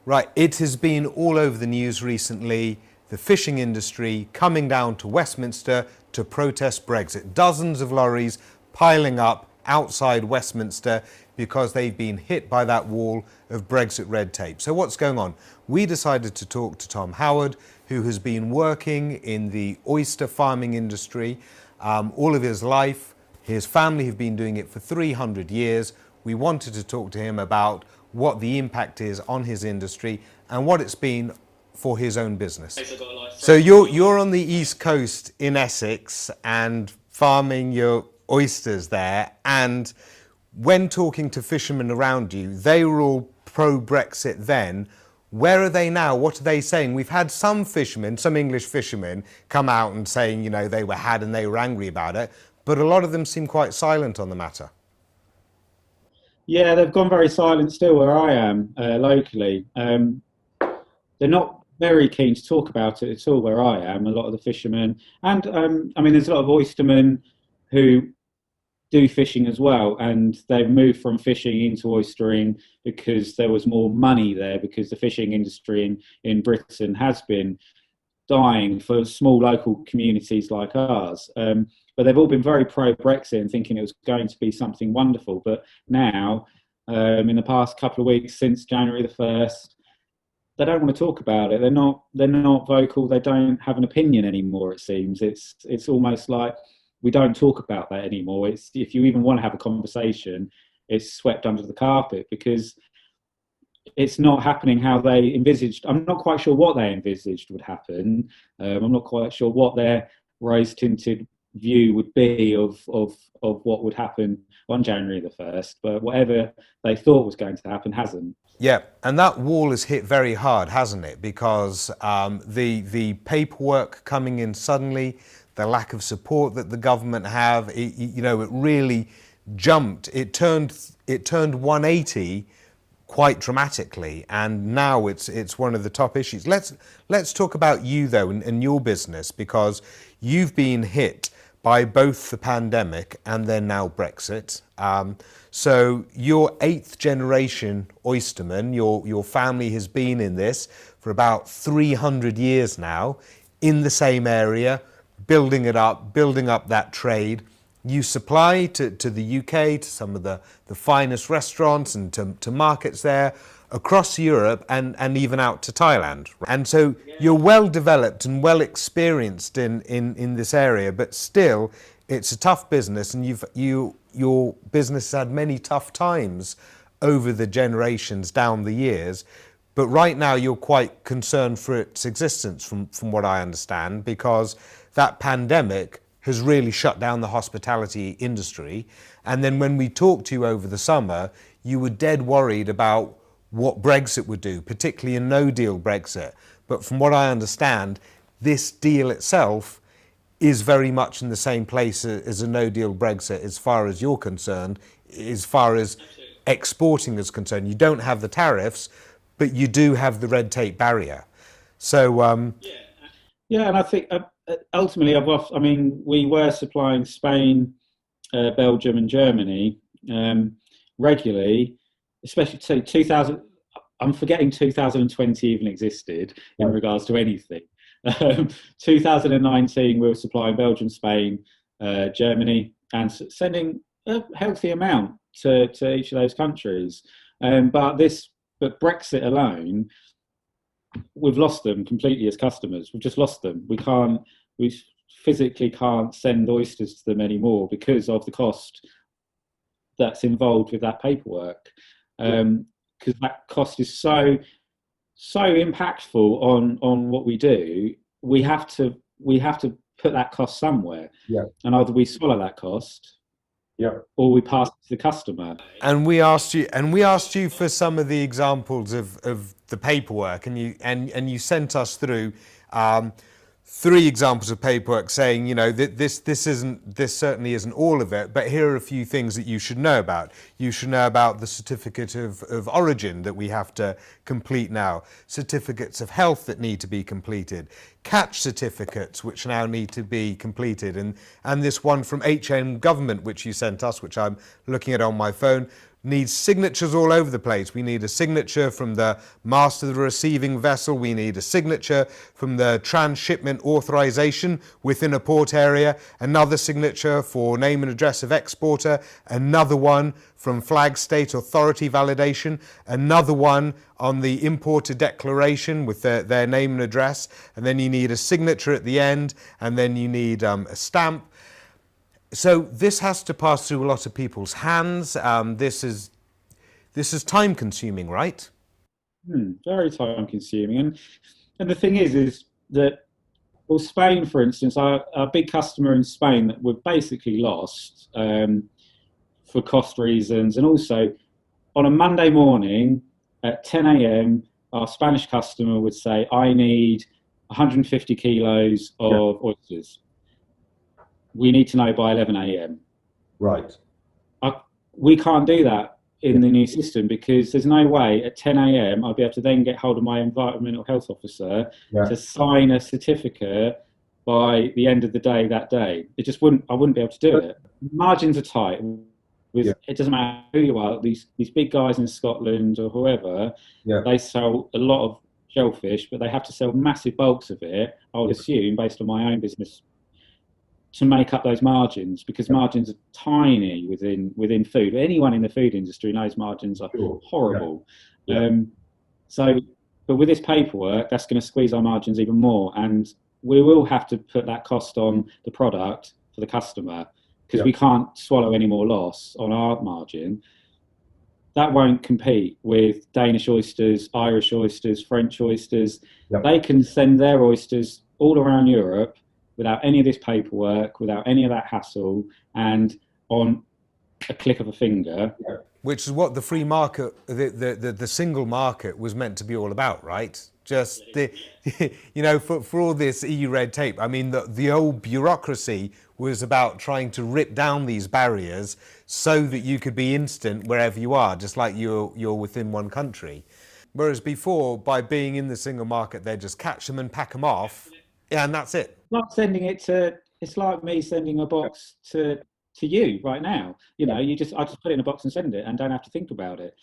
Right, it has been all over the news recently, the fishing industry coming down to Westminster to protest Brexit. Dozens of lorries piling up outside Westminster because they've been hit by that wall of Brexit red tape. So what's going on? We decided to talk to Tom Howard, who has been working in the oyster farming industry all of his life. His family have been doing it for 300 years. We wanted to talk to him about what the impact is on his industry and what it's been for his own business. So you're on the East Coast in Essex and farming your oysters there, and when talking to fishermen around you, they were all pro-Brexit then. Where are they now? What are they saying? We've had some fishermen, some English fishermen, come out and saying, you know, they were had and they were angry about it, but a lot of them seem quite silent on the matter. Yeah, they've gone very silent still where I am, locally. They're not very keen to talk about it at all where I am, a lot of the fishermen. And, I mean, there's a lot of oystermen who do fishing as well, and they've moved from fishing into oystering because there was more money there, because the fishing industry in Britain has been dying for small local communities like ours. But they've all been very pro-Brexit and thinking it was going to be something wonderful. But now, in the past couple of weeks since January the 1st, they don't want to talk about it. They're not vocal. They don't have an opinion anymore. It seems it's almost like we don't talk about that anymore. It's, if you even want to have a conversation, it's swept under the carpet because it's not happening how they envisaged. I'm not quite sure what they envisaged would happen. I'm not quite sure what their rose-tinted view would be of what would happen on January the 1st, but whatever they thought was going to happen hasn't. Yeah, and that wall has hit very hard, hasn't it? Because the paperwork coming in suddenly, the lack of support that the government have, you know, it really jumped. It turned 180 quite dramatically, and now it's one of the top issues. Let's talk about you though and your business, because you've been hit by both the pandemic and then now Brexit. So you're 8th generation oysterman. Your family has been in this for about 300 years now, in the same area, building up that trade. You supply to the UK, to some of the finest restaurants and to markets there, across Europe and even out to Thailand. And so you're well developed and well experienced in this area, but still it's a tough business, and your business has had many tough times over the generations down the years. But right now you're quite concerned for its existence from what I understand, because that pandemic has really shut down the hospitality industry. And then when we talked to you over the summer, you were dead worried about what Brexit would do, particularly a no-deal Brexit. But from what I understand, this deal itself is very much in the same place as a no-deal Brexit as far as you're concerned, as far as exporting is concerned. You don't have the tariffs, but you do have the red tape barrier. So yeah, and I think ultimately, I mean, we were supplying Spain, Belgium, and Germany regularly, especially to 2000. I'm forgetting 2020 even existed in regards to anything. 2019, we were supplying Belgium, Spain, Germany, and sending a healthy amount to each of those countries. But Brexit alone, we've lost them completely as customers. We've just lost them. We physically can't send oysters to them anymore because of the cost that's involved with that paperwork. Because that cost is so impactful on what we do. We have to put that cost somewhere. Yeah. And either we swallow that cost, or we pass it to the customer. And we asked you for some of the examples of the paperwork, and you sent us through 3 examples of paperwork saying, you know, this certainly isn't all of it, but here are a few things that you should know about. You should know about the certificate of origin that we have to complete now, certificates of health that need to be completed, catch certificates which now need to be completed, and this one from HM Government which you sent us, which I'm looking at on my phone, needs signatures all over the place. We need a signature from the master of the receiving vessel. We need a signature from the transshipment authorization within a port area, another signature for name and address of exporter, another one from flag state authority validation, another one on the importer declaration with their name and address, and then you need a signature at the end, and then you need a stamp. So this has to pass through a lot of people's hands. This is time consuming, right? Very time consuming. And the thing is that, well, Spain, for instance, our big customer in Spain that we've basically lost for cost reasons. And also on a Monday morning at 10 a.m., our Spanish customer would say, I need 150 kilos of oysters. We need to know by 11 a.m. Right. We can't do that in the new system because there's no way at 10 a.m. I'll be able to then get hold of my environmental health officer to sign a certificate by the end of the day that day. It just wouldn't. I wouldn't be able to do it. Margins are tight. It doesn't matter who you are. These big guys in Scotland or whoever, they sell a lot of shellfish, but they have to sell massive bulks of it. I would assume, based on my own business, to make up those margins, because margins are tiny within food. Anyone in the food industry knows margins are horrible. But with this paperwork, that's going to squeeze our margins even more, and we will have to put that cost on the product for the customer because we can't swallow any more loss on our margin. That won't compete with Danish oysters, Irish oysters, French oysters. They can send their oysters all around Europe without any of this paperwork, without any of that hassle, and on a click of a finger. Which is what the free market, the single market was meant to be all about, right? Just, for all this EU red tape, I mean, the old bureaucracy was about trying to rip down these barriers so that you could be instant wherever you are, just like you're within one country. Whereas before, by being in the single market, they just catch them and pack them off, and that's it. Not sending it to, it's like me sending a box to you right now. I just put it in a box and send it and don't have to think about it.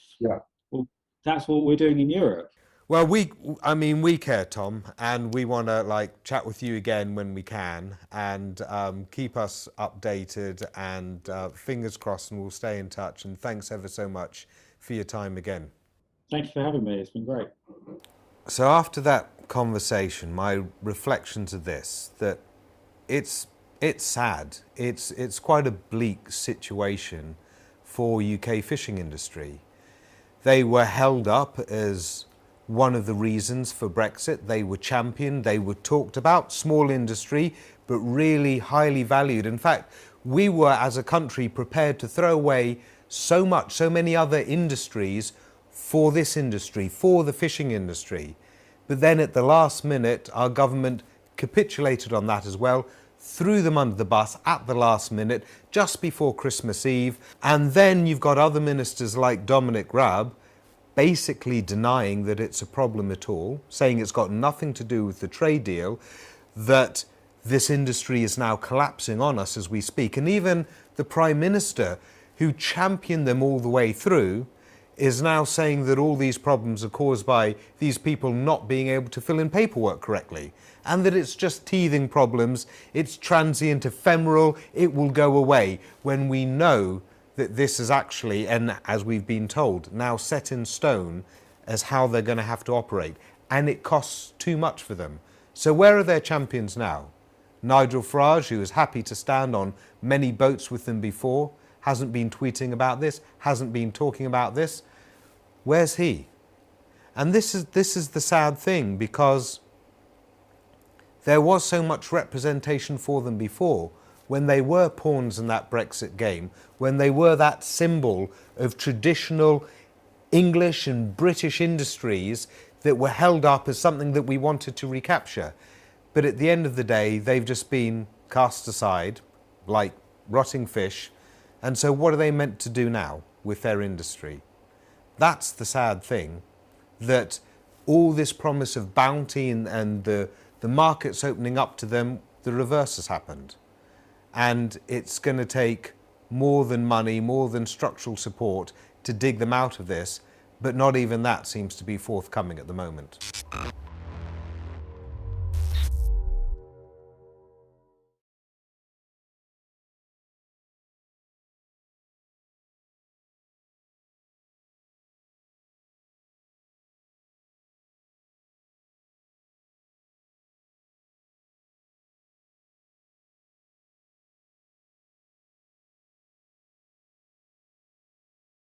Well, that's what we're doing in Europe. Well, we care, Tom, and we want to chat with you again when we can, and keep us updated, and fingers crossed, and we'll stay in touch. And thanks ever so much for your time again. Thank you for having me. It's been great. So after that conversation, my reflections are this: that it's sad. It's quite a bleak situation for UK fishing industry. They were held up as one of the reasons for Brexit. They were championed, they were talked about, small industry, but really highly valued. In fact, we were as a country prepared to throw away so many other industries for this industry, for the fishing industry. But then at the last minute, our government capitulated on that as well, threw them under the bus at the last minute, just before Christmas Eve. And then you've got other ministers like Dominic Raab basically denying that it's a problem at all, saying it's got nothing to do with the trade deal, that this industry is now collapsing on us as we speak. And even the Prime Minister, who championed them all the way through, is now saying that all these problems are caused by these people not being able to fill in paperwork correctly, and that it's just teething problems, it's transient, ephemeral, it will go away, when we know that this is actually, and as we've been told, now set in stone as how they're going to have to operate, and it costs too much for them. So where are their champions now? Nigel Farage, who is happy to stand on many boats with them before, hasn't been tweeting about this, hasn't been talking about this. Where's he? And this is the sad thing, because there was so much representation for them before, when they were pawns in that Brexit game, when they were that symbol of traditional English and British industries that were held up as something that we wanted to recapture. But at the end of the day, they've just been cast aside like rotting fish. And so what are they meant to do now with their industry? That's the sad thing, that all this promise of bounty and the markets opening up to them, the reverse has happened. And it's going to take more than money, more than structural support to dig them out of this, but not even that seems to be forthcoming at the moment.